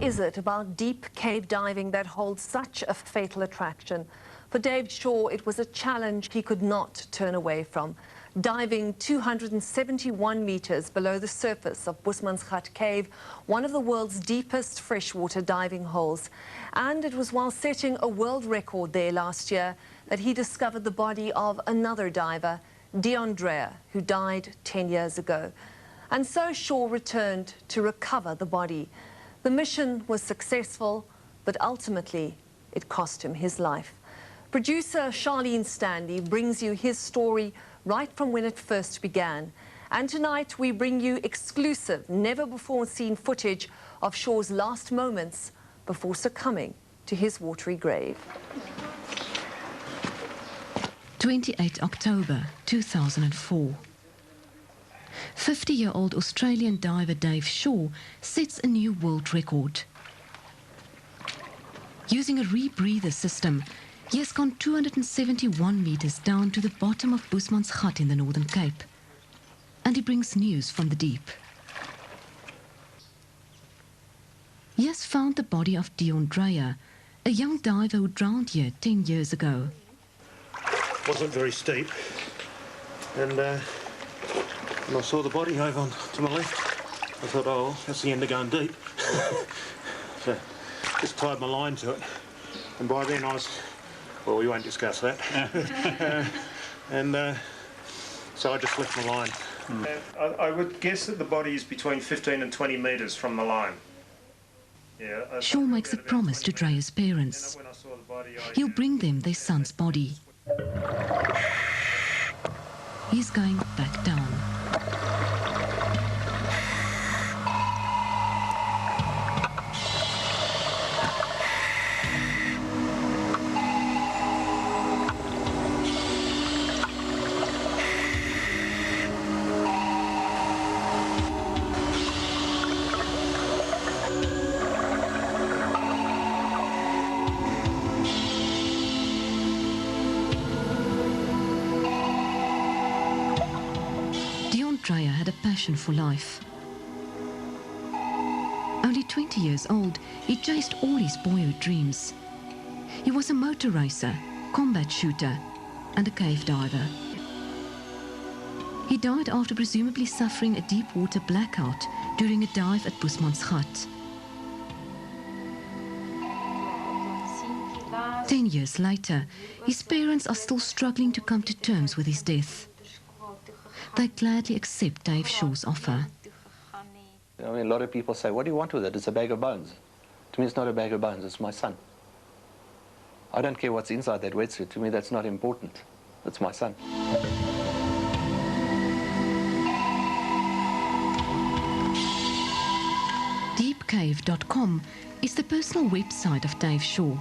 is it about deep cave diving that holds such a fatal attraction? For Dave Shaw, it was a challenge he could not turn away from. Diving 271 meters below the surface of Bushmansgat Cave, one of the world's deepest freshwater diving holes. And it was while setting a world record there last year that he discovered the body of another diver, Deandrea, who died 10 years ago. And so Shaw returned to recover the body. The mission was successful, but ultimately it cost him his life. Producer Charlene Stanley brings you his story right from when it first began. And tonight we bring you exclusive, never-before-seen footage of Shaw's last moments before succumbing to his watery grave. 28 October 2004. 50-year-old Australian diver Dave Shaw sets a new world record. Using a rebreather system, he has gone 271 meters down to the bottom of Bushmansgat in the Northern Cape. And he brings news from the deep. He has found the body of Deandrea, a young diver who drowned here 10 years ago. Wasn't very steep, and when I saw the body over on to my left, I thought, oh, well, that's the end of going deep. So just tied my line to it, and by then I was, well, we won't discuss that. So I just left my line. I would guess that the body is between 15 and 20 metres from the line. Yeah, Shaw makes a promise to Drea's parents. He'll bring them their son's body. He's going back down. Deandrea had a passion for life. Only 20 years old, he chased all his boyhood dreams. He was a motor racer, combat shooter, and a cave diver. He died after presumably suffering a deep water blackout during a dive at Bushmansgat. 10 years later, his parents are still struggling to come to terms with his death. They gladly accept Dave Shaw's offer. I mean, a lot of people say, what do you want with it? It's a bag of bones. To me, it's not a bag of bones, it's my son. I don't care what's inside that wetsuit. To me, that's not important. It's my son. Deepcave.com is the personal website of Dave Shaw.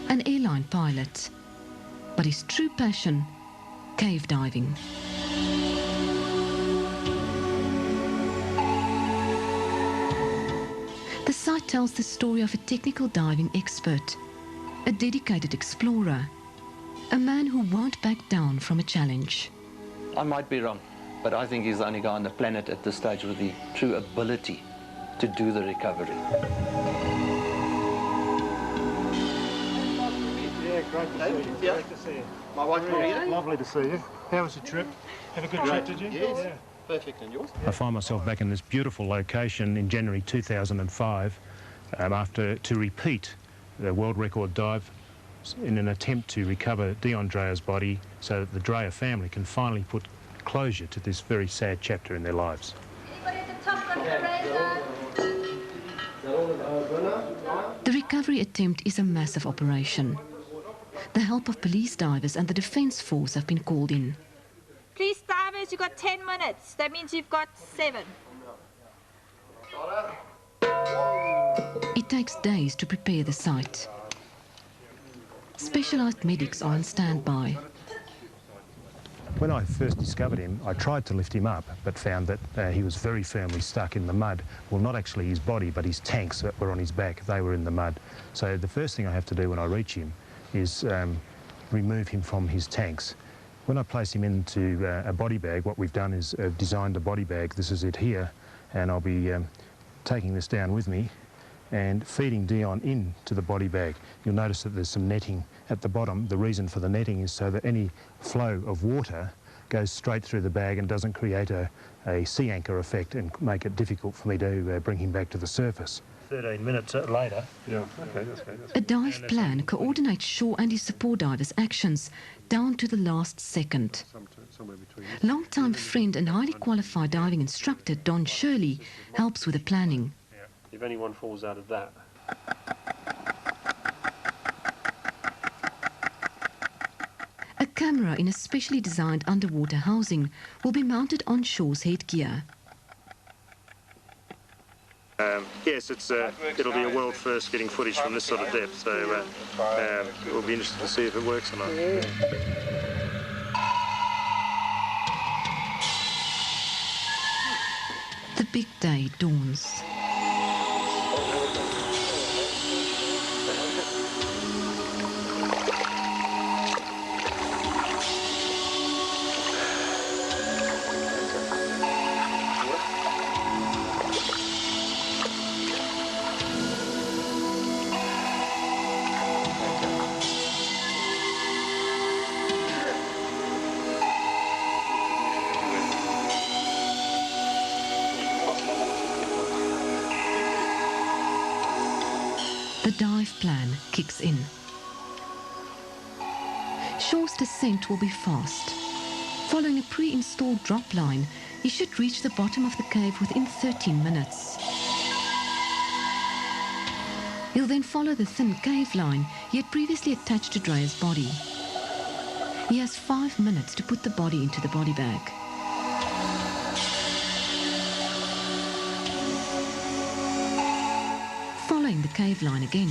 An airline pilot, but his true passion, cave diving. The site tells the story of a technical diving expert, a dedicated explorer, a man who won't back down from a challenge. I might be wrong, but I think he's the only guy on the planet at this stage with the true ability to do the recovery. Great to see you. Yeah. Great to see you. My wife, Maria. Lovely to see you. How was the trip? Have a good trip, did you? Yes. Yeah. Perfect. And yours? I find myself back in this beautiful location in January 2005 to repeat the world record dive in an attempt to recover Deandrea's body so that the Drea family can finally put closure to this very sad chapter in their lives. Anybody at the top got the razor? The recovery attempt is a massive operation. The help of police divers and the Defence Force have been called in. Police divers, you've got 10 minutes. That means you've got 7. It takes days to prepare the site. Specialised medics are on standby. When I first discovered him, I tried to lift him up, but found that he was very firmly stuck in the mud. Well, not actually his body, but his tanks that were on his back, they were in the mud. So the first thing I have to do when I reach him is remove him from his tanks. When I place him into a body bag, what we've done is designed a body bag. This is it here, and I'll be taking this down with me and feeding Dion into the body bag. You'll notice that there's some netting at the bottom. The reason for the netting is so that any flow of water goes straight through the bag and doesn't create a sea anchor effect and make it difficult for me to bring him back to the surface. 13 minutes later. Yeah, okay, that's good. A dive plan coordinates Shaw and his support divers' actions down to the last second. Long-time friend and highly qualified diving instructor Don Shirley helps with the planning. If anyone falls out of that. A camera in a specially designed underwater housing will be mounted on Shaw's headgear. Yes, it'll be a world first getting footage from this sort of depth, so we'll be interested to see if it works or not. The big day dawns. The dive plan kicks in. Shaw's descent will be fast. Following a pre-installed drop line, he should reach the bottom of the cave within 13 minutes. He'll then follow the thin cave line he had previously attached to Dreya's body. He has 5 minutes to put the body into the body bag. Following the cave line again,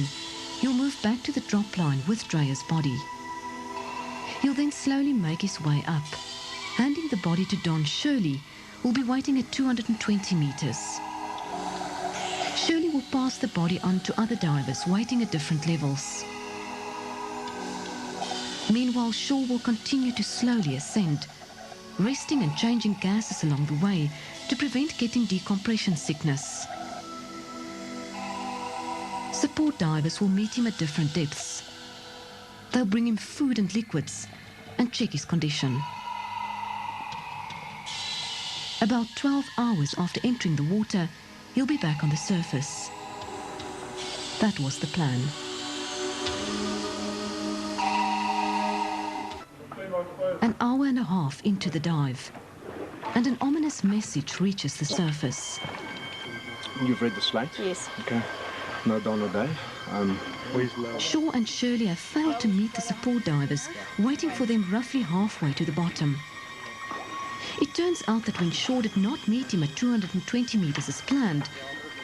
he'll move back to the drop line with Dreya's body. He'll then slowly make his way up, handing the body to Don Shirley, who will be waiting at 220 meters. Shirley will pass the body on to other divers waiting at different levels. Meanwhile, Shaw will continue to slowly ascend, resting and changing gases along the way to prevent getting decompression sickness. Support divers will meet him at different depths. They'll bring him food and liquids and check his condition. About 12 hours after entering the water, he'll be back on the surface. That was the plan. An hour and a half into the dive, and an ominous message reaches the surface. You've read the slate? Yes. Okay. No Don or Dave. Shaw and Shirley have failed to meet the support divers, waiting for them roughly halfway to the bottom. It turns out that when Shaw did not meet him at 220 meters as planned,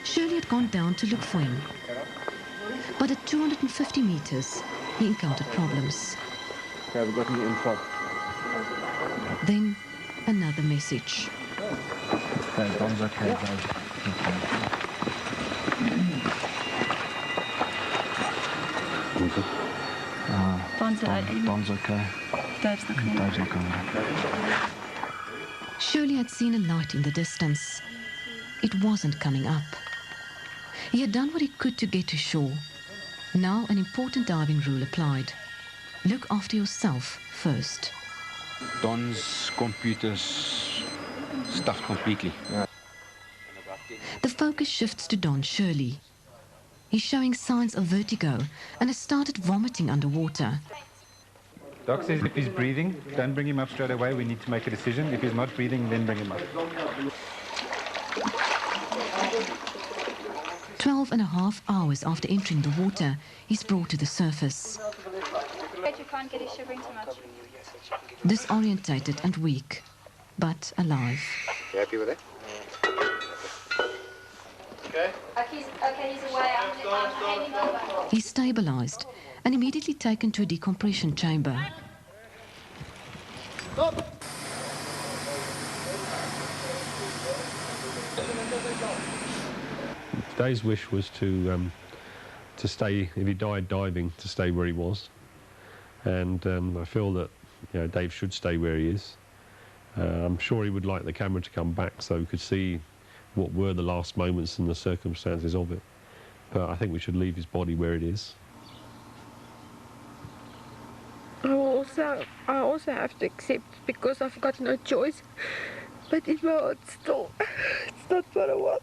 Shirley had gone down to look for him. But at 250 meters, he encountered problems. Okay, we've got any info. Then, another message. Okay, Don's okay, Dave. Don's okay. Dave's not coming. Dave's okay. Shirley had seen a light in the distance. It wasn't coming up. He had done what he could to get to shore. Now an important diving rule applied. Look after yourself first. Don's computer's stuffed completely. The focus shifts to Don Shirley. He's showing signs of vertigo and has started vomiting underwater. Doc says if he's breathing, don't bring him up straight away. We need to make a decision. If he's not breathing, then bring him up. 12.5 hours after entering the water, he's brought to the surface. You can't get his shivering too much. Disorientated and weak, but alive. You happy with it? Okay, he's away. I'm handing over. He's stabilized and immediately taken to a decompression chamber. Dave's wish was to stay, if he died diving, to stay where he was. And I feel that Dave should stay where he is. I'm sure he would like the camera to come back so we could see what were the last moments and the circumstances of it. But I think we should leave his body where it is. I also have to accept because I've got no choice. But in my heart still, it's not what I want.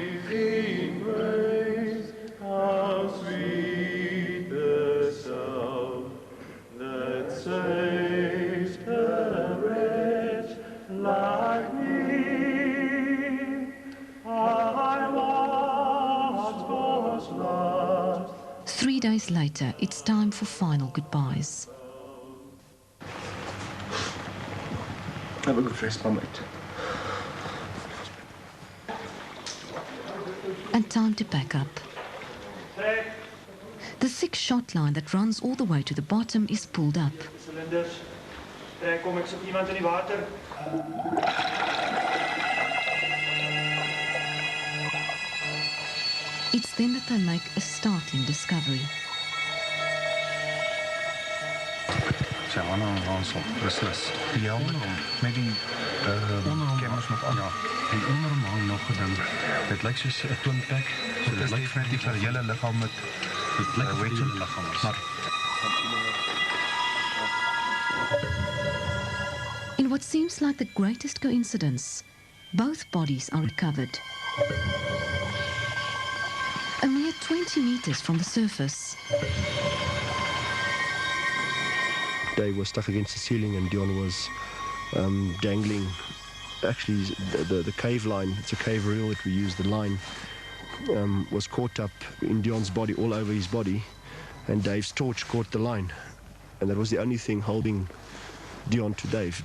Amazing grace, how sweet the sound that saves a wretch like me. I was lost. 3 days later, it's time for final goodbyes. Have a good rest, mate. And time to pack up. The thick shot line that runs all the way to the bottom is pulled up. It's then that they make a startling discovery. Sy hande hansel, beslis. Die helm met die cameras nog aan. Ja, en onder hom hang nog 'n ding. Dit lyk soos 'n twin pack. So dit lyk vir net 'n hele liggaam met dit lyk 'n hele liggaam. In what seems like the greatest coincidence, both bodies are recovered. A mere 20 meters from the surface. Dave was stuck against the ceiling and Dion was dangling. Actually, the cave line, it's a cave reel that we use, the line, was caught up in Dion's body, all over his body, and Dave's torch caught the line. And that was the only thing holding Dion to Dave.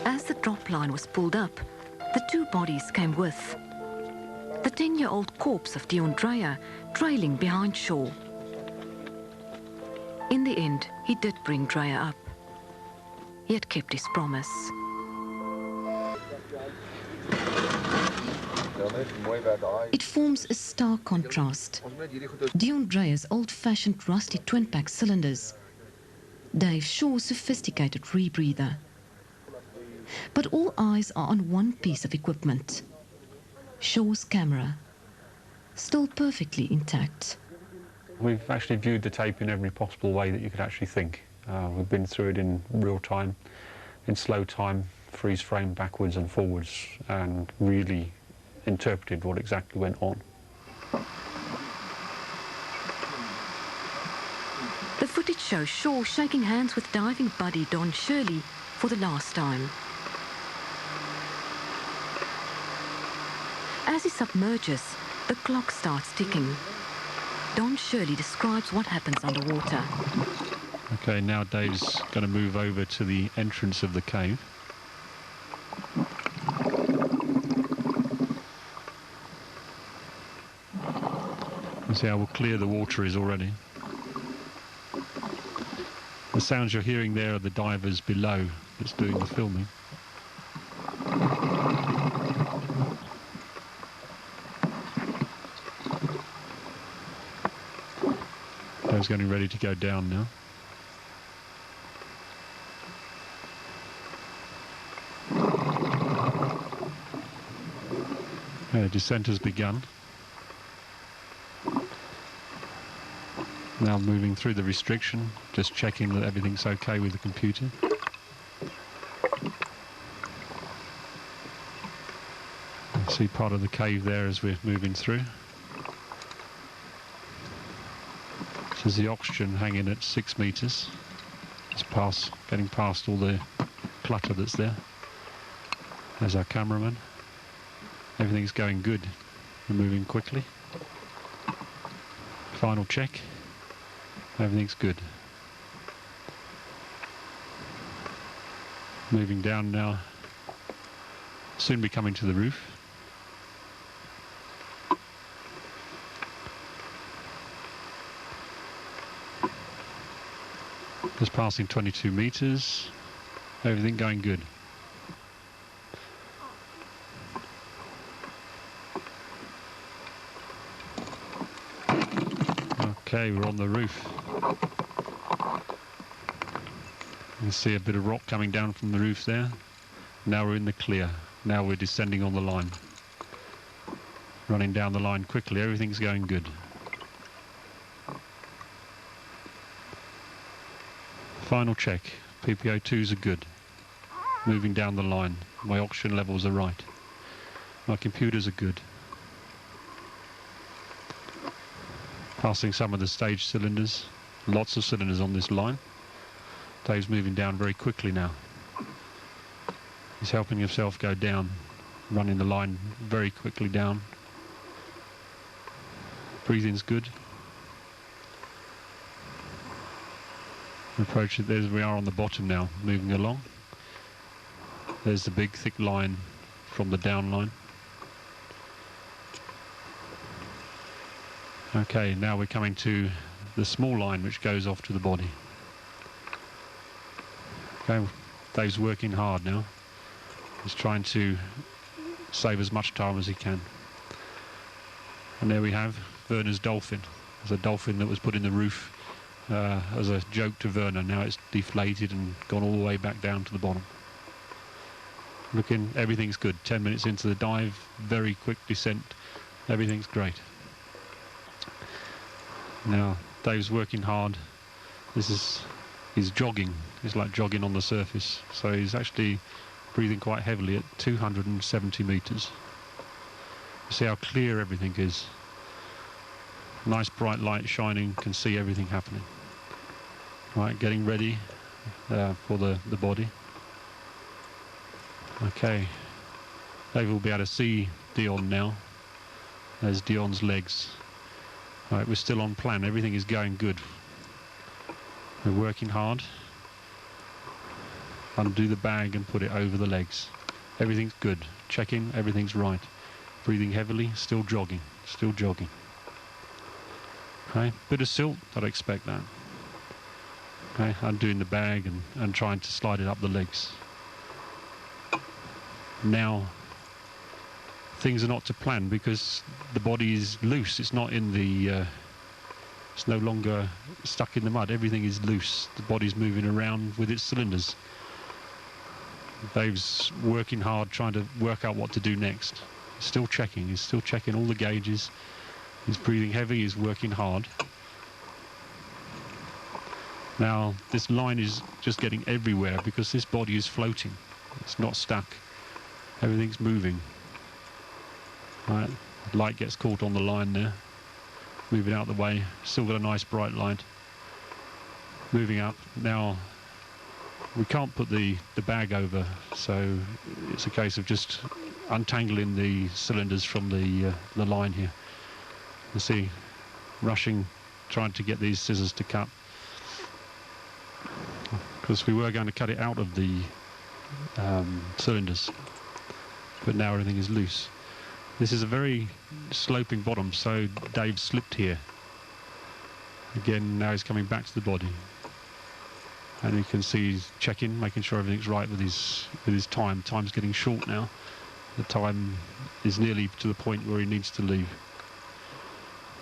As the drop line was pulled up, the two bodies came with. The 10-year-old corpse of Dion Dreyer trailing behind shore. In the end, he did bring Dreyer up. He had kept his promise. It forms a stark contrast. Dion Dreyer's old-fashioned rusty twin-pack cylinders, Dave Shaw's sophisticated rebreather. But all eyes are on one piece of equipment. Shaw's camera, still perfectly intact. We've actually viewed the tape in every possible way that you could actually think. We've been through it in real time, in slow time, freeze frame backwards and forwards, and really interpreted what exactly went on. The footage shows Shaw shaking hands with diving buddy Don Shirley for the last time. As he submerges, the clock starts ticking. Don Shirley describes what happens underwater. Okay, now Dave's going to move over to the entrance of the cave. You see how clear the water is already. The sounds you're hearing there are the divers below that's doing the filming. Dave's getting ready to go down now. The descent has begun. Now moving through the restriction, just checking that everything's okay with the computer. You see part of the cave there as we're moving through. This is the oxygen hanging at 6 meters. It's getting past all the clutter that's there. There's our cameraman. Everything's going good. We're moving quickly. Final check. Everything's good. Moving down now. Soon be coming to the roof. Just passing 22 meters. Everything going good. Okay, we're on the roof. You can see a bit of rock coming down from the roof there. Now we're in the clear. Now we're descending on the line. Running down the line quickly, everything's going good. Final check, PPO2s are good. Moving down the line, my oxygen levels are right. My computers are good. Passing some of the stage cylinders, lots of cylinders on this line. Dave's moving down very quickly now. He's helping himself go down, running the line very quickly down. Breathing's good. Approach it, there we are on the bottom now, moving along. There's the big thick line from the down line. Okay, now we're coming to the small line which goes off to the body. Okay, Dave's working hard now. He's trying to save as much time as he can. And there we have Werner's dolphin. There's a dolphin that was put in the roof as a joke to Werner. Now it's deflated and gone all the way back down to the bottom. Looking, everything's good. 10 minutes into the dive, very quick descent. Everything's great. Now Dave's working hard. He's jogging. It's like jogging on the surface. So he's actually breathing quite heavily at 270 meters. You see how clear everything is. Nice bright light shining, can see everything happening. Right, getting ready for the body. Okay, Dave will be able to see Dion now. There's Dion's legs. Right, we're still on plan, everything is going good. We're working hard. Undo the bag and put it over the legs. Everything's good, checking, everything's right. Breathing heavily, still jogging, still jogging. Okay, bit of silt, I'd expect that. Okay, undoing the bag and trying to slide it up the legs. Now, things are not to plan because the body is loose. It's not in the, it's no longer stuck in the mud. Everything is loose. The body's moving around with its cylinders. Dave's working hard, trying to work out what to do next. He's still checking all the gauges. He's breathing heavy, he's working hard. Now, this line is just getting everywhere because this body is floating. It's not stuck. Everything's moving. Right, light gets caught on the line there. Moving out the way. Still got a nice bright light. Moving up. Now, we can't put the bag over, so it's a case of just untangling the cylinders from the line here. You see, rushing, trying to get these scissors to cut. Because we were going to cut it out of the cylinders, but now everything is loose. This is a very sloping bottom, so Dave slipped here. Again, now he's coming back to the body. And you can see he's checking, making sure everything's right with his time. Time's getting short now. The time is nearly to the point where he needs to leave.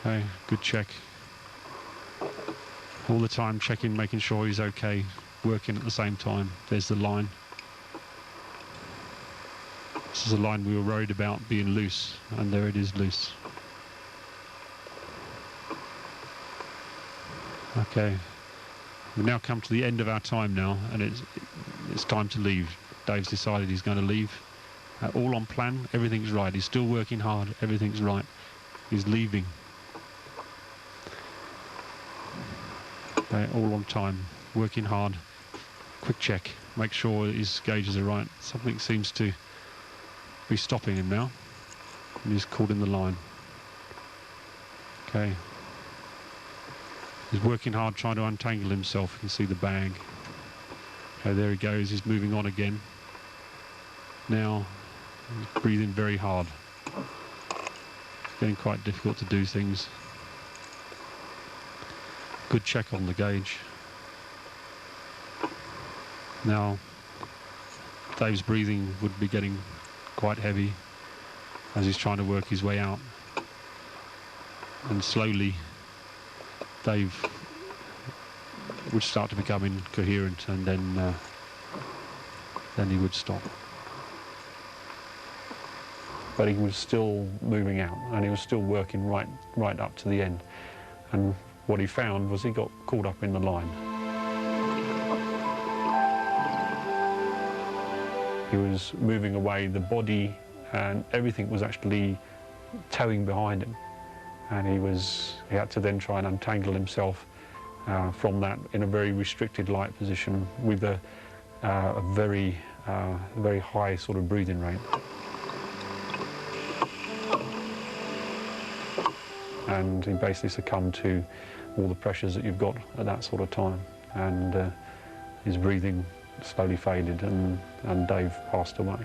Okay, good check. All the time checking, making sure he's okay, working at the same time. There's the line. This is a line we were worried about being loose, and there it is loose. Okay, we've now come to the end of our time now, and it's time to leave. Dave's decided he's going to leave. All on plan, everything's right. He's still working hard, everything's right. He's leaving. Okay, all on time, working hard. Quick check, make sure his gauges are right. Something seems to be stopping him now, and he's caught in the line. Okay. He's working hard trying to untangle himself. You can see the bag. Okay, there he goes. He's moving on again. Now, he's breathing very hard. It's getting quite difficult to do things. Good check on the gauge. Now, Dave's breathing would be getting quite heavy as he's trying to work his way out. And slowly, Dave would start to become incoherent, and then he would stop. But he was still moving out, and he was still working right up to the end. And what he found was he got caught up in the line. He was moving away, the body and everything was actually towing behind him. And he had to then try and untangle himself from that in a very restricted light position with a very high sort of breathing rate. And he basically succumbed to all the pressures that you've got at that sort of time. And his breathing slowly faded, and Dave passed away.